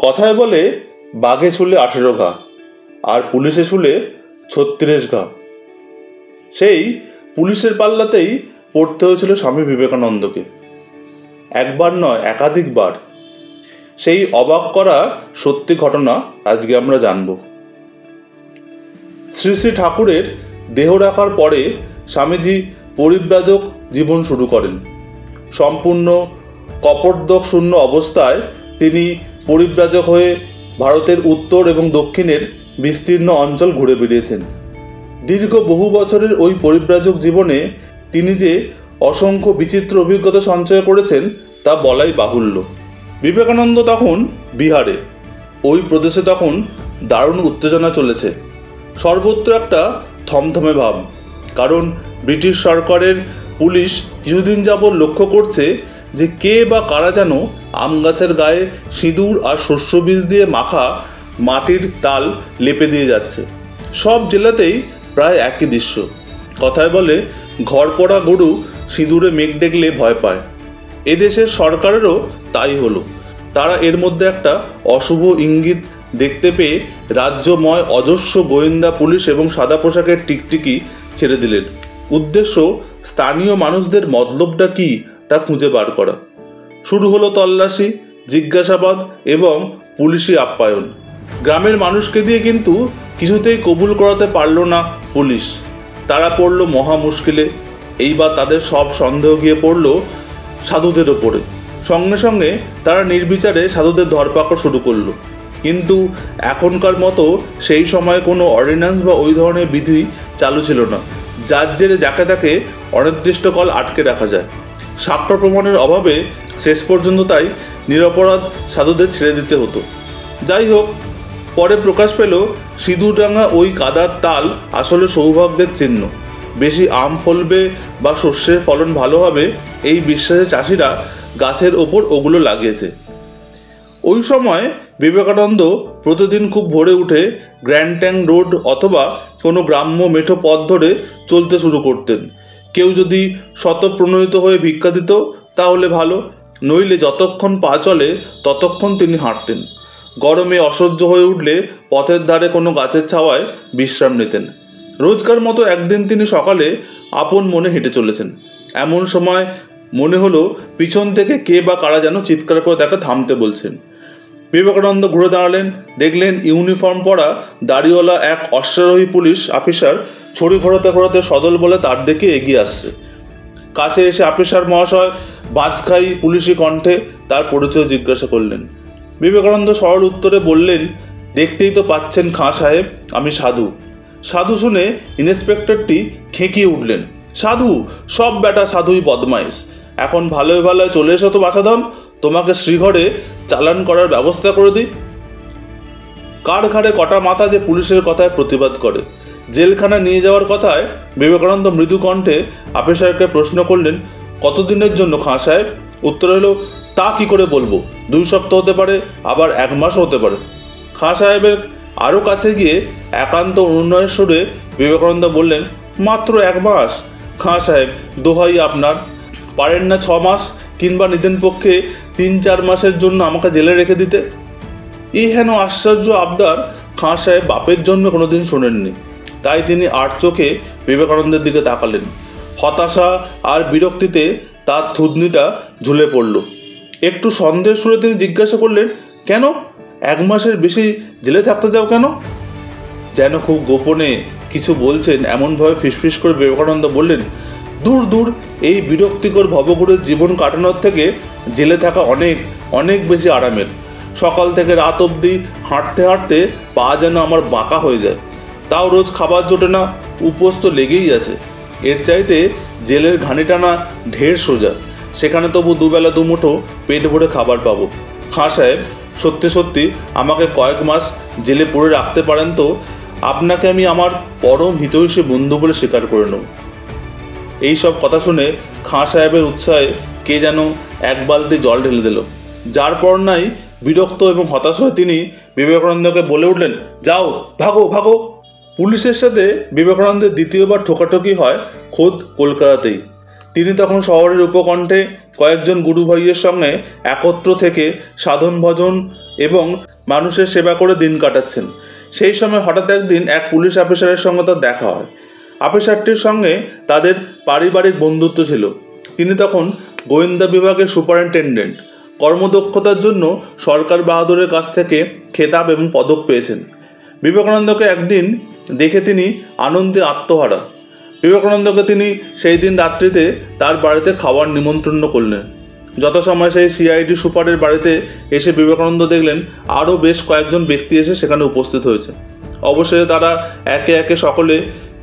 কথায় বলে বাঘে শুলে 18 ঘা আর পুলিশে শুলে 36 ঘা। সেই পুলিশের পাল্লাতেই পড়তে হয়েছিল স্বামী বিবেকানন্দকে, একবার নয় একাধিকবার। সেই অবাক করা সত্যি ঘটনা আজকে আমরা জানব। শ্রী শ্রী ঠাকুরের দেহ রাখার পরে স্বামীজি পরিব্রাজক জীবন শুরু করেন। সম্পূর্ণ কপটদক শূন্য অবস্থায় তিনি পরিব্রাজক হয়ে ভারতের উত্তর এবং দক্ষিণের বিস্তীর্ণ অঞ্চল ঘুরে বেরিয়েছেন। দীর্ঘ বহু বছরের ওই পরিব্রাজক জীবনে তিনি যে অসংখ্য বিচিত্র অভিজ্ঞতা সঞ্চয় করেছেন তা বলাই বাহুল্য। বিবেকানন্দ তখন বিহারে। ওই প্রদেশে তখন দারুণ উত্তেজনা চলেছে। সর্বত্র একটা থমথমে ভাব, কারণ ব্রিটিশ সরকারের পুলিশ কিছুদিন যাবৎ লক্ষ্য করছে যে কে বা কারা যেন আম গাছের গায়ে সিঁদুর আর শস্য বীজ দিয়ে মাখা মাটির তাল লেপে দিয়ে যাচ্ছে। সব জেলাতেই প্রায় একই দৃশ্য। কথায় বলে ঘর পড়া গরু সিঁদুরে মেঘ দেখলে ভয় পায়। এদেশের সরকারেরও তাই হলো। তারা এর মধ্যে একটা অশুভ ইঙ্গিত দেখতে পেয়ে রাজ্যময় অজস্র গোয়েন্দা পুলিশ এবং সাদা পোশাকের টিকটিকি ছেড়ে দিলেন। উদ্দেশ্য স্থানীয় মানুষদের মতলবটা কি তা খুঁজে বার করা। শুরু হলো তল্লাশি, জিজ্ঞাসাবাদ এবং পুলিশি আপ্যায়ন। গ্রামের মানুষকে দিয়ে কিন্তু কিছুতেই কবুল করাতে পারল না পুলিশ। তারা পড়ল মহা মুশকিলে। এইবার তাদের সব সন্দেহ গিয়ে পড়ল সাধুদের ওপরে। সঙ্গে সঙ্গে তারা নির্বিচারে সাধুদের ধরপাকড় শুরু করলো। কিন্তু এখনকার মতো সেই সময় কোনো অর্ডিন্যান্স বা ওই ধরনের বিধি চালু ছিল না, যার জেরে যাকে তাকে অনির্দিষ্টকাল আটকে রাখা যায়। সাক্ষ্য প্রমাণের অভাবে শেষ পর্যন্ত তাই নিরপরাধ সাধুদের ছেড়ে দিতে হতো। যাই হোক, পরে প্রকাশ পেল সিঁদুরডাঙ্গা ওই কাদার তাল আসলে সৌভাগ্যের চিহ্ন। বেশি আম ফলবে বা শস্যের ফলন ভালো হবে এই বিশ্বাসে চাষিরা গাছের ওপর ওগুলো লাগিয়েছে। ওই সময় বিবেকানন্দ প্রতিদিন খুব ভোরে উঠে গ্র্যান্ড ট্যাঙ্ক রোড অথবা কোনো গ্রাম্য মেঠো পথ ধরে চলতে শুরু করতেন। কেউ যদি শতপ্রণোদিত হয়ে ভিক্ষা দিত তাহলে ভালো, নইলে যতক্ষণ পা চলে ততক্ষণ তিনি হাঁটতেন। গরমে অসহ্য হয়ে উঠলে পথের ধারে কোনো গাছের ছাওয়ায় বিশ্রাম নিতেন। রোজকার মতো একদিন তিনি সকালে আপন মনে হেঁটে চলেছেন। এমন সময় মনে হলো পিছন থেকে কে বা কারা যেন চিৎকার করে তাকে থামতে বলছেন। বিবেকানন্দ ঘুরে দাঁড়ালেন, দেখলেন ইউনিফর্ম পরা দাড়িওয়ালা এক অশ্বারোহী পুলিশ অফিসার ছড়ি ঘোরাতে ঘোরাতে সদল বলে তার দিকে এগিয়ে আসছে। কাছে এসে অফিসার মহাশয় বাজখাই পুলিশি কণ্ঠে তার পরিচয় জিজ্ঞাসা করলেন। বিবেকানন্দ সরল উত্তরে বললেন, দেখতেই তো পাচ্ছেন খাঁ সাহেব, আমি সাধু। সাধু শুনে ইন্সপেক্টরটি খেঁকিয়ে উঠলেন, সাধু? সব বেটা সাধুই বদমাইশ। এখন ভালোই ভালোই চলে এসো তো বাছাধন, তোমাকে শ্রীঘরে চালান করার ব্যবস্থা করে দিই। কার ঘাড়ে কটা মাথা যে পুলিশের কথায় প্রতিবাদ করে। জেলখানা নিয়ে যাওয়ার কথায় বিবেকানন্দ মৃদু কণ্ঠে অফিসারকে প্রশ্ন করলেন, কতদিনের জন্য খাঁ সাহেব? উত্তর হলো, তা কি করে বলবো, 2 সপ্তাহ হতে পারে, আবার 1 মাসও হতে পারে। খাঁ সাহেবের আরও কাছে গিয়ে একান্ত অনুনয়ের সুরে বিবেকানন্দ বললেন, মাত্র 1 মাস? খাঁ সাহেব, দোহাই আপনার, পারেন না 6 মাস কিংবা নিদেন পক্ষে 3-4 মাসের জন্য আমাকে জেলে রেখে দিতে? এই হেন আশ্চর্য আবদার খাঁ সাহেব বাপের জন্য কোনোদিন শোনেননি। তাই তিনি আর চোখে বিবেকানন্দের দিকে তাকালেন। হতাশা আর বিরক্তিতে তার থুতনিটা ঝুলে পড়ল। একটু সন্দেহের সুরে তিনি জিজ্ঞাসা করলেন, কেন 1 মাসের বেশি জেলে থাকতে যাও কেন? যেন খুব গোপনে কিছু বলছেন এমনভাবে ফিসফিস করে বিবেকানন্দ বললেন, দূর দূর, এই বিরক্তিকর ভবঘুরের জীবন কাটানোর থেকে জেলে থাকা অনেক অনেক বেশি আরামের। সকাল থেকে রাত অবধি হাঁটতে হাঁটতে পা যেন আমার বাঁকা হয়ে যায়। তাও রোজ খাবার জোটে না, উপোস তো লেগেই আছে। এর চাইতে জেলের ঘানি টানা ঢের সোজা। সেখানে তবু 2 বেলা 2 মুঠো পেট ভরে খাবার পাবো। খাঁ সাহেব, সত্যি সত্যি আমাকে কয়েক মাস জেলে পড়ে রাখতে পারেন তো আপনাকে আমি আমার পরম হিতৈষী বন্ধু বলে স্বীকার করে নেব। এইসব কথা শুনে খাঁ সাহেবের উৎসাহে কে যেন 1 বালতি জল ঢেলে দিল। যার পর নাই বিরক্ত এবং হতাশ হয়ে তিনি বিবেকানন্দকে বলে উঠলেন, যাও, ভাগো ভাগো। পুলিশের সাথে বিবেকানন্দের দ্বিতীয়বার ঠোকাঠকি হয় খোদ কলকাতাতেই। তিনি তখন শহরের উপকণ্ঠে কয়েকজন গুরু ভাইয়ের সঙ্গে একত্র থেকে সাধন ভজন এবং মানুষের সেবা করে দিন কাটাচ্ছেন। সেই সময় হঠাৎ একদিন এক পুলিশ অফিসারের সঙ্গে তার দেখা হয়। অফিসারটির সঙ্গে তাদের পারিবারিক বন্ধুত্ব ছিল। তিনি তখন গোয়েন্দা বিভাগের সুপারিনটেন্ডেন্ট। কর্মদক্ষতার জন্য সরকার বাহাদুরের কাছ থেকে খেতাব এবং পদক পেয়েছেন। বিবেকানন্দকে একদিন দেখে তিনি আনন্দে আত্মহারা। বিবেকানন্দকে তিনি সেই দিন রাত্রিতে তার বাড়িতে খাওয়ার নিমন্ত্রণ করলেন। যথাসময় সেই সিআইডি সুপারের বাড়িতে এসে বিবেকানন্দ দেখলেন আরও বেশ কয়েকজন ব্যক্তি এসে সেখানে উপস্থিত হয়েছে। অবশেষে তারা একে একে সকলে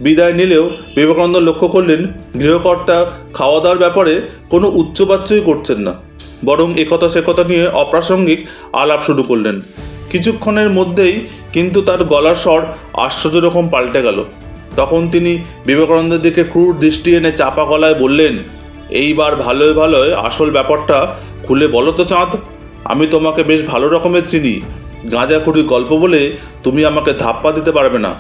বিদায় নিলেও বিবেকানন্দ লক্ষ্য করলেন গৃহকর্তা খাওয়া দাওয়ার ব্যাপারে কোনো উচ্চবাচ্যই করছেন না, বরং একথা সেকথা নিয়ে অপ্রাসঙ্গিক আলাপ শুরু করলেন। কিছুক্ষণের মধ্যেই কিন্তু তার গলার স্বর আশ্চর্য রকম পাল্টে গেল। তখন তিনি বিবেকানন্দের দিকে ক্রূর দৃষ্টি এনে চাপা গলায় বললেন, এইবার ভালোয় ভালোয় আসল ব্যাপারটা খুলে বলো তো চাঁদ। আমি তোমাকে বেশ ভালো রকমের চিনি। গাঁজাখুরি গল্প বলে তুমি আমাকে ধাপ্পা দিতে পারবে না।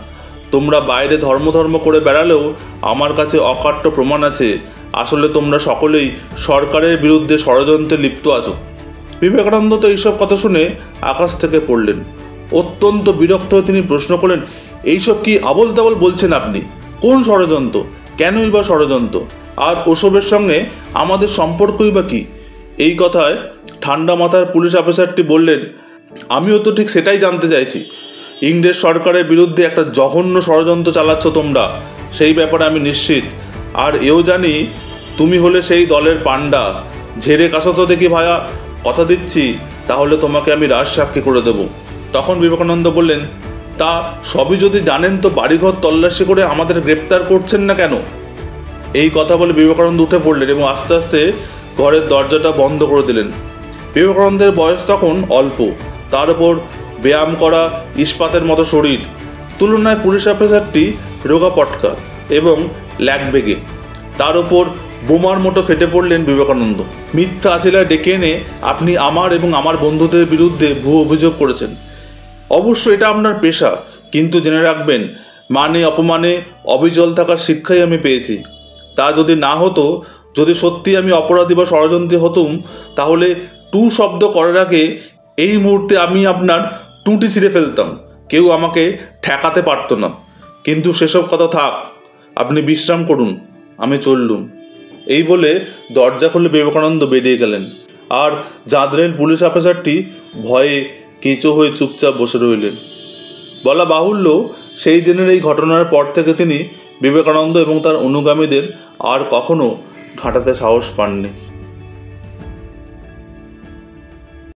তোমরা বাইরে ধর্ম করে বেড়ালেও আমার কাছে অকাট্য প্রমাণ আছে আসলে তোমরা সকলেই সরকারের বিরুদ্ধে ষড়যন্ত্রে লিপ্ত আছো। বিবেকানন্দ তো এইসব কথা শুনে আকাশ থেকে পড়লেন। অত্যন্ত বিরক্ত হয়ে তিনি প্রশ্ন করলেন, এইসব কি আবল তাবল বলছেন আপনি? কোন ষড়যন্ত্র? কেনই বা ষড়যন্ত্র? আর ওসবের সঙ্গে আমাদের সম্পর্কই বা কী? এই কথায় ঠান্ডা মাথার পুলিশ অফিসারটি বললেন, আমিও তো ঠিক সেটাই জানতে চাইছি। ইংরেজ সরকারের বিরুদ্ধে একটা জঘন্য ষড়যন্ত্র চালাচ্ছ তোমরা, সেই ব্যাপারে আমি নিশ্চিত। আর এও জানি তুমি হলে সেই দলের পান্ডা। ঝেড়ে কাশো তো দেখি ভায়া, কথা দিচ্ছি তাহলে তোমাকে আমি রাজসাক্ষী করে দেব। তখন বিবেকানন্দ বললেন, তা সবই যদি জানেন তো বাড়িঘর তল্লাশি করে আমাদের গ্রেপ্তার করছেন না কেন? এই কথা বলে বিবেকানন্দ উঠে পড়লেন এবং আস্তে আস্তে ঘরের দরজাটা বন্ধ করে দিলেন। বিবেকানন্দের বয়স তখন অল্প, তার উপর ব্যায়াম করা ইস্পাতের মতো শরীর। তুলনায় পুলিশ অফিসারটি রোগা পটকা এবং ল্যাগবেগে। তার উপর বোমার মতো ফেটে পড়লেন বিবেকানন্দ। মিথ্যা আছিলায় ডেকে এনে আপনি আমার এবং আমার বন্ধুদের বিরুদ্ধে ভুয়ো অভিযোগ করেছেন। অবশ্য এটা আপনার পেশা, কিন্তু জেনে রাখবেন মানে অপমানে অবিচল থাকার শিক্ষাই আমি পেয়েছি। তা যদি না হতো, যদি সত্যি আমি অপরাধী বা ষড়যন্ত্রী হতুম, তাহলে টু শব্দ করার আগে এই মুহূর্তে আমি আপনার টুটি ছিঁড়ে ফেলতাম। কেউ আমাকে ঠেকাতে পারতো না। কিন্তু সেসব কথা থাক, আপনি বিশ্রাম করুন, আমি চললুম। এই বলে দরজা খুলে বিবেকানন্দ বেরিয়ে গেলেন। আর জাঁদরেল পুলিশ অফিসারটি ভয়ে কেঁচো হয়ে চুপচাপ বসে রইলেন। বলা বাহুল্য, সেই দিনের এই ঘটনার পর থেকে তিনি বিবেকানন্দ এবং তার অনুগামীদের আর কখনো ঘাঁটাতে সাহস পাননি।